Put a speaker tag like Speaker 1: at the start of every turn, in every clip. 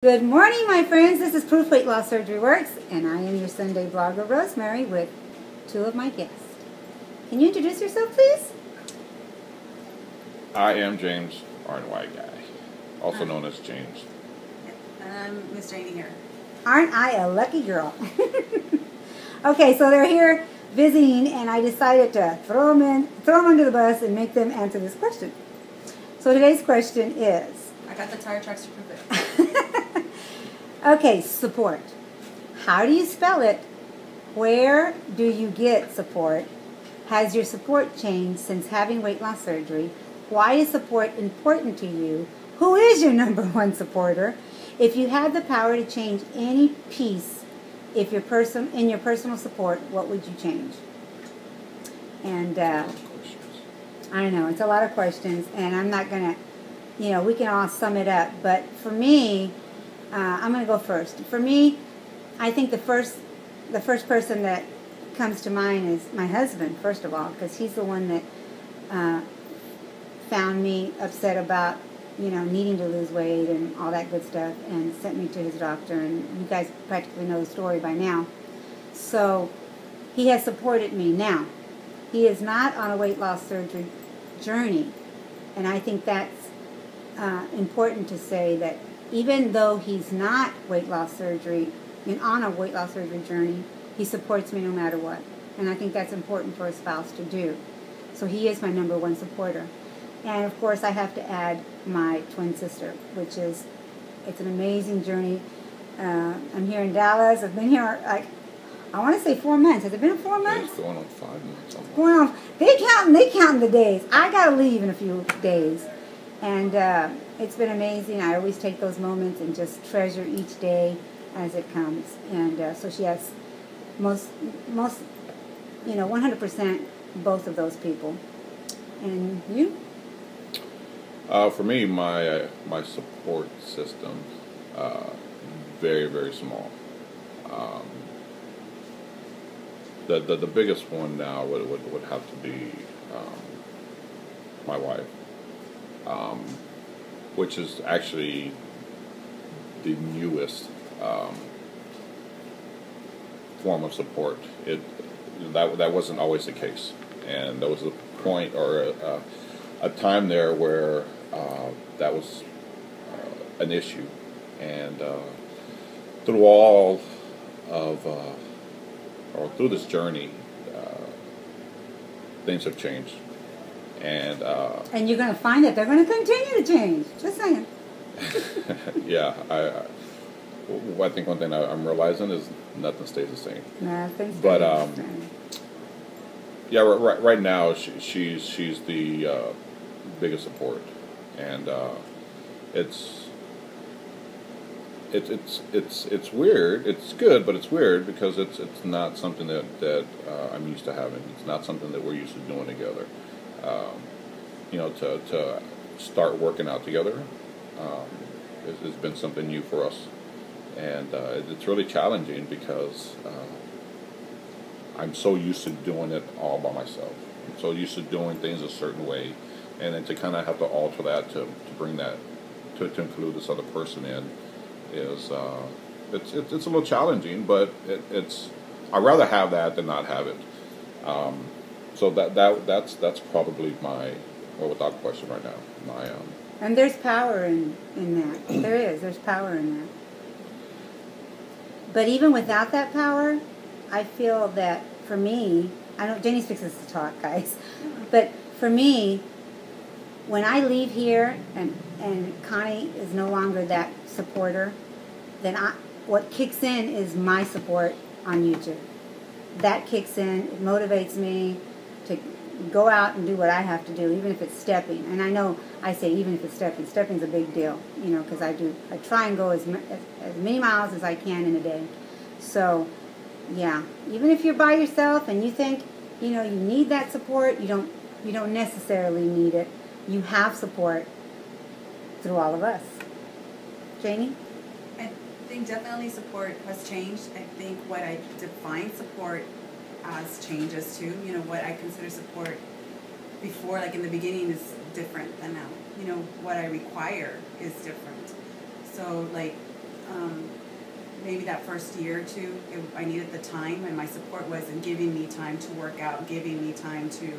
Speaker 1: Good morning, my friends. This is Proof Weight Loss Surgery Works, and I am your Sunday blogger, Rosemary, with two of my guests. Can you introduce yourself, please?
Speaker 2: I am James RNY Guy, also known as James.
Speaker 3: And I'm Miss Janie here.
Speaker 1: Aren't I a lucky girl? Okay, so they're here visiting, and I decided to throw them under the bus and make them answer this question. So today's question is...
Speaker 3: I got the tire tracks to prove it.
Speaker 1: Okay, support. How do you spell it? Where do you get support? Has your support changed since having weight loss surgery? Why is support important to you? Who is your number one supporter? If you had the power to change any piece in your personal support, what would you change? And I know, it's a lot of questions, and I'm not going to, we can all sum it up. But for me, I'm going to go first. For me, I think the first person that comes to mind is my husband, first of all, because he's the one that found me upset about, needing to lose weight and all that good stuff, and sent me to his doctor, and you guys practically know the story by now. So he has supported me. Now, he is not on a weight loss surgery journey, and I think that's important to say that even though he's not on a weight loss surgery journey, he supports me no matter what. And I think that's important for a spouse to do. So he is my number one supporter. And of course I have to add my twin sister, which is, it's an amazing journey. I'm here in Dallas. I've been here, I want to say 4 months. Has it been 4 months?
Speaker 2: It's going on 5 months.
Speaker 1: Going on. They counting the days. I got to leave in a few days. And it's been amazing. I always take those moments and just treasure each day as it comes. And so she has most 100% both of those people. And you?
Speaker 2: For me, my support system, very, very small. The biggest one now would have to be my wife. Which is actually the newest form of support. That wasn't always the case, and there was a point or a time there where that was an issue, and through all of or through this journey, things have changed. And
Speaker 1: you're going to find that they're going to continue to change. Just saying.
Speaker 2: Yeah, I think one thing I'm realizing is nothing stays the same.
Speaker 1: Nothing stays
Speaker 2: the same.
Speaker 1: But
Speaker 2: yeah, right now she's the biggest support, and it's weird. It's good, but it's weird because it's not something that I'm used to having. It's not something that we're used to doing together. To start working out together has been something new for us, and it's really challenging because I'm so used to doing it all by myself. I'm so used to doing things a certain way, and then to kind of have to alter that to bring that to include this other person in is it's a little challenging, but I'd rather have that than not have it. So that's probably my, or without question right now, my
Speaker 1: and there's power in that. There's power in that. But even without that power, I feel that for me, I know Jenny's fixes to talk, guys, but for me, when I leave here and Connie is no longer that supporter, then what kicks in is my support on YouTube. That kicks in. It motivates me to go out and do what I have to do, even if it's stepping. And I know I say even if it's stepping. Stepping's a big deal, because I try and go as many miles as I can in a day. So, yeah, even if you're by yourself and you think, you need that support, you don't necessarily need it. You have support through all of us. Janie?
Speaker 3: I think definitely support has changed. I think what I define support as changes too. What I consider support before, like in the beginning, is different than now. What I require is different. So, like, maybe that first year or two, I needed the time, and my support was in giving me time to work out, giving me time to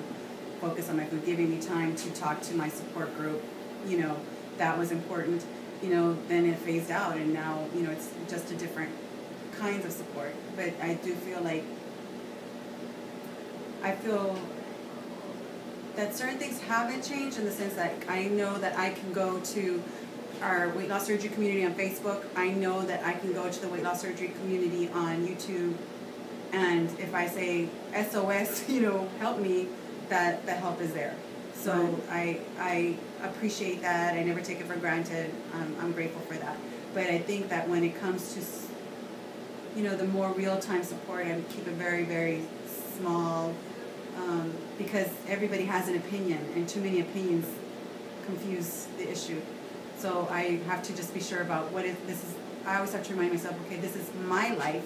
Speaker 3: focus on my food, giving me time to talk to my support group. You know, that was important. You know, then it phased out, and now, you know, it's just a different kinds of support. But I do feel like, I feel that certain things haven't changed in the sense that I know that I can go to our weight loss surgery community on Facebook. I know that I can go to the weight loss surgery community on YouTube, and if I say SOS, you know, help me, that the help is there. So I appreciate that. I never take it for granted. I'm grateful for that. But I think that when it comes to, you know, the more real-time support, I keep it very, very small, because everybody has an opinion, and too many opinions confuse the issue. So I have to just be sure about I always have to remind myself, okay, this is my life,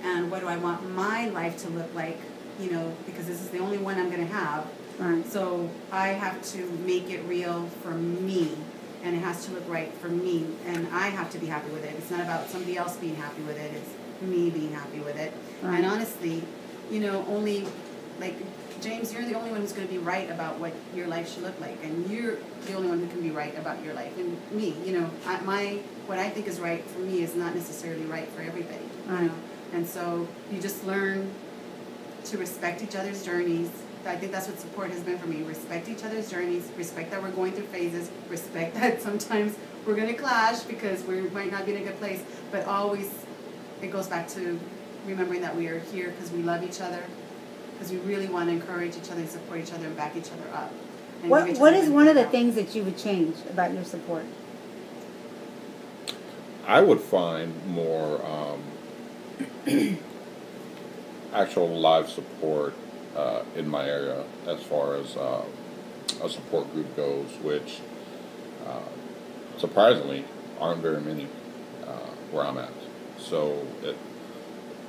Speaker 3: and what do I want my life to look like, you know, because this is the only one I'm going to have.
Speaker 1: Right.
Speaker 3: So I have to make it real for me, and it has to look right for me, and I have to be happy with it. It's not about somebody else being happy with it, it's me being happy with it.
Speaker 1: Right.
Speaker 3: And honestly, you know, only, like, James, you're the only one who's going to be right about what your life should look like, and you're the only one who can be right about your life. And me, you know, what I think is right for me is not necessarily right for everybody.
Speaker 1: Right.
Speaker 3: You know? And so you just learn to respect each other's journeys. I think that's what support has been for me. Respect each other's journeys, respect that we're going through phases, respect that sometimes we're going to clash because we might not be in a good place, but always it goes back to remembering that we are here because we love each other, because we really want to encourage each other and support each other and back each other up. And give each
Speaker 1: What
Speaker 3: other
Speaker 1: is one of the
Speaker 3: benefit.
Speaker 1: things that you would change about your support?
Speaker 2: I would find more actual live support in my area as far as a support group goes, which surprisingly aren't very many where I'm at. So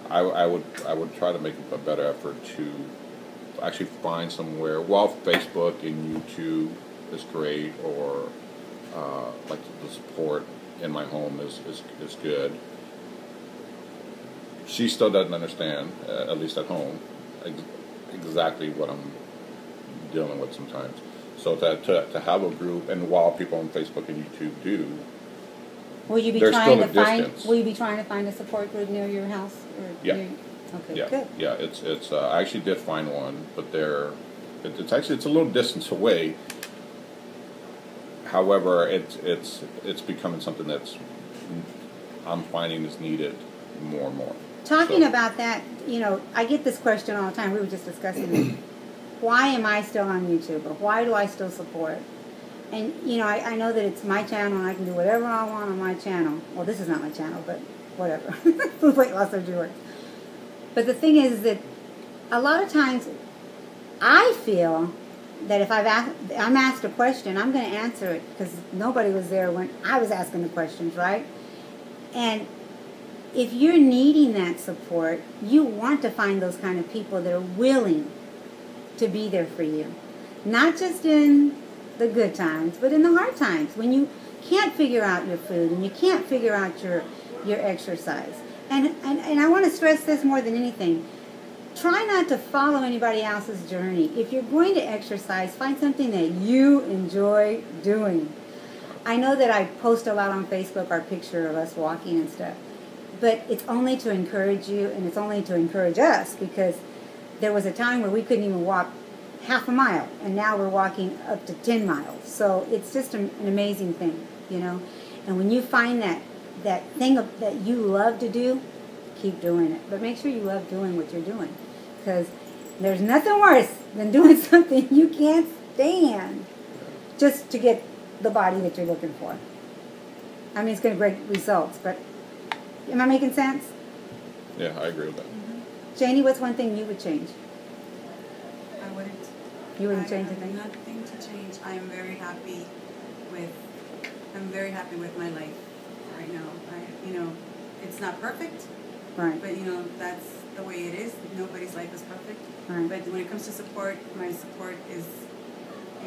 Speaker 2: I would try to make a better effort to actually find somewhere. While Facebook and YouTube is great, or like the support in my home is good, she still doesn't understand, at least at home, exactly what I'm dealing with sometimes. So to have a group, and while people on Facebook and YouTube do,
Speaker 1: Will you be
Speaker 2: there's
Speaker 1: trying
Speaker 2: still
Speaker 1: to
Speaker 2: a
Speaker 1: find?
Speaker 2: distance.
Speaker 1: Will you be trying to find a support group near your house? Or
Speaker 2: Yeah.
Speaker 1: Okay.
Speaker 2: Yeah,
Speaker 1: Good.
Speaker 2: yeah. It's I actually did find one, but it's a little distance away. However, it's becoming something that's I'm finding is needed more and more.
Speaker 1: Talking
Speaker 2: So-
Speaker 1: about that, you know, I get this question all the time. We were just discussing it. Why am I still on YouTube? Or why do I still support? And, you know, I know that it's my channel and I can do whatever I want on my channel. Well, this is not my channel, but whatever. Weight Loss Surgery Works. But the thing is that a lot of times I feel that if I'm asked a question, I'm going to answer it because nobody was there when I was asking the questions, right? And if you're needing that support, you want to find those kind of people that are willing to be there for you. Not just in the good times, but in the hard times when you can't figure out your food and you can't figure out your exercise. And I want to stress this more than anything. Try not to follow anybody else's journey. If you're going to exercise, find something that you enjoy doing. I know that I post a lot on Facebook our picture of us walking and stuff, but it's only to encourage you, and it's only to encourage us, because there was a time where we couldn't even walk half a mile, and now we're walking up to 10 miles. So it's just an amazing thing, you know. And when you find that thing that you love to do, keep doing it. But make sure you love doing what you're doing, because there's nothing worse than doing something you can't stand just to get the body that you're looking for. I mean, it's going to bring results, but am I making sense?
Speaker 2: Yeah, I agree with that.
Speaker 1: Janie, what's one thing you would change?
Speaker 3: I wouldn't.
Speaker 1: You wouldn't
Speaker 3: I
Speaker 1: change
Speaker 3: have
Speaker 1: anything?
Speaker 3: Nothing to change. I'm very happy with my life right now. It's not perfect,
Speaker 1: Right.
Speaker 3: but that's the way it is. Nobody's life is perfect.
Speaker 1: Right.
Speaker 3: But when it comes to support, my support is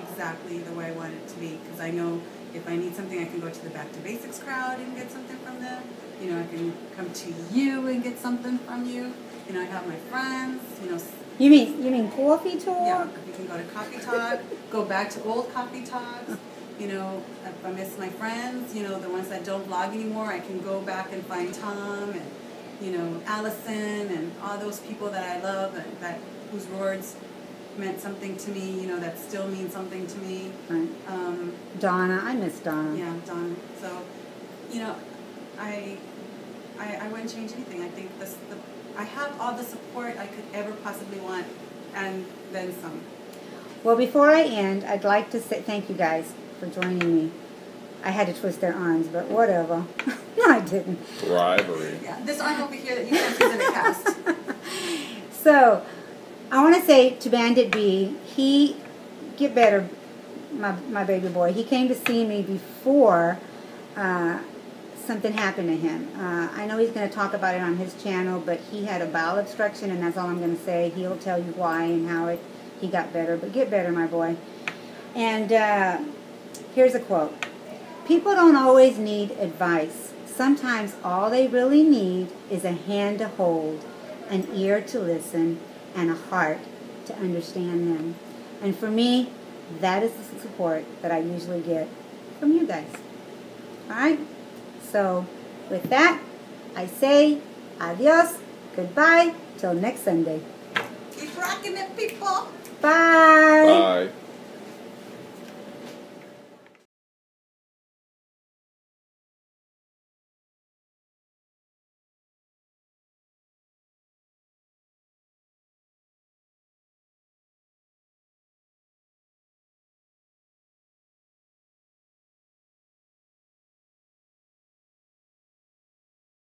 Speaker 3: exactly the way I want it to be, because I know if I need something, I can go to the Back to Basics crowd and get something from them. You know, I can come to you and get something from you. You know, I have my friends, you know.
Speaker 1: You mean coffee talk?
Speaker 3: Yeah, we can go to coffee talk, go back to old coffee talks. You know, if I miss my friends, you know, the ones that don't vlog anymore, I can go back and find Tom and, you know, Allison and all those people that I love that whose words meant something to me, you know, that still mean something to me.
Speaker 1: Right. Donna, I miss Donna.
Speaker 3: Yeah, Donna. So, you know, I wouldn't change anything. I think I have all the support I could ever possibly want, and then some.
Speaker 1: Well, before I end, I'd like to say thank you guys for joining me. I had to twist their arms, but whatever. No, I didn't.
Speaker 2: Bribery.
Speaker 3: Yeah, this arm over here that you can't use in a cast.
Speaker 1: So, I want to say to Bandit B, get better, my baby boy. He came to see me before something happened to him. I know he's going to talk about it on his channel, but he had a bowel obstruction, and that's all I'm going to say. He'll tell you why and how he got better. But get better, my boy. And here's a quote. People don't always need advice. Sometimes all they really need is a hand to hold, an ear to listen, and a heart to understand them. And for me, that is the support that I usually get from you guys. All right? So, with that, I say adios, goodbye, till next Sunday.
Speaker 3: Keep rocking it, people.
Speaker 1: Bye.
Speaker 2: Bye.